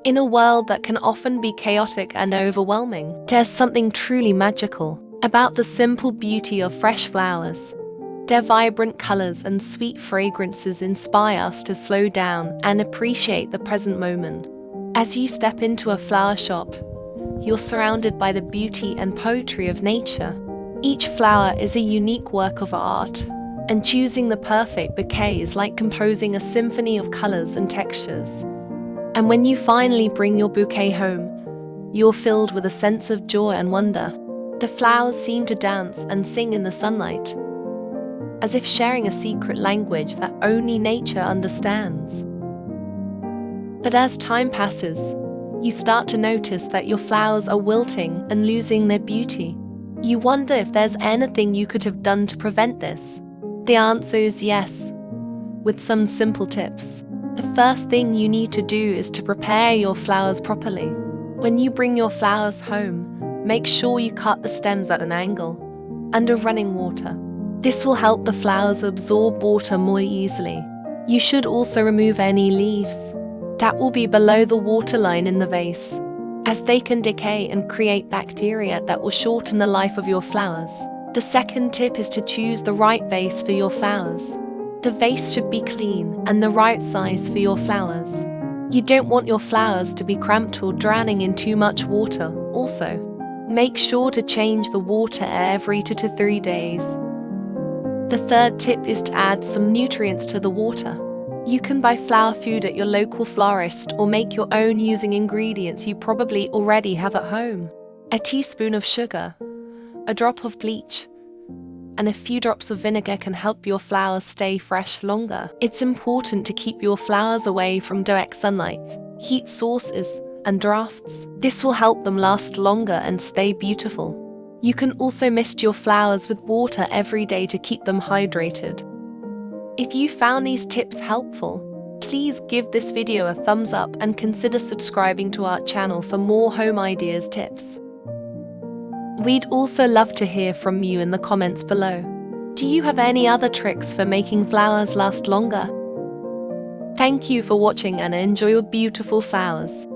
In a world that can often be chaotic and overwhelming, there's something truly magical about the simple beauty of fresh flowers. Their vibrant colors and sweet fragrances inspire us to slow down and appreciate the present moment. As you step into a flower shop, you're surrounded by the beauty and poetry of nature. Each flower is a unique work of art, and choosing the perfect bouquet is like composing a symphony of colors and textures. And when you finally bring your bouquet home, you're filled with a sense of joy and wonder. The flowers seem to dance and sing in the sunlight, as if sharing a secret language that only nature understands. But as time passes, you start to notice that your flowers are wilting and losing their beauty. You wonder if there's anything you could have done to prevent this. The answer is yes, with some simple tips. The first thing you need to do is to prepare your flowers properly. When you bring your flowers home, make sure you cut the stems at an angle, under running water. This will help the flowers absorb water more easily. You should also remove any leaves that will be below the waterline in the vase, as they can decay and create bacteria that will shorten the life of your flowers. The second tip is to choose the right vase for your flowers. The vase should be clean and the right size for your flowers. You don't want your flowers to be cramped or drowning in too much water. Also, make sure to change the water every 2 to 3 days. The third tip is to add some nutrients to the water. You can buy flower food at your local florist or make your own using ingredients you probably already have at home. A teaspoon of sugar, a drop of bleach, and a few drops of vinegar can help your flowers stay fresh longer. It's important to keep your flowers away from direct sunlight, heat sources, and drafts. This will help them last longer and stay beautiful. You can also mist your flowers with water every day to keep them hydrated. If you found these tips helpful, please give this video a thumbs up and consider subscribing to our channel for more home ideas tips. We'd also love to hear from you in the comments below. Do you have any other tricks for making flowers last longer? Thank you for watching and enjoy your beautiful flowers.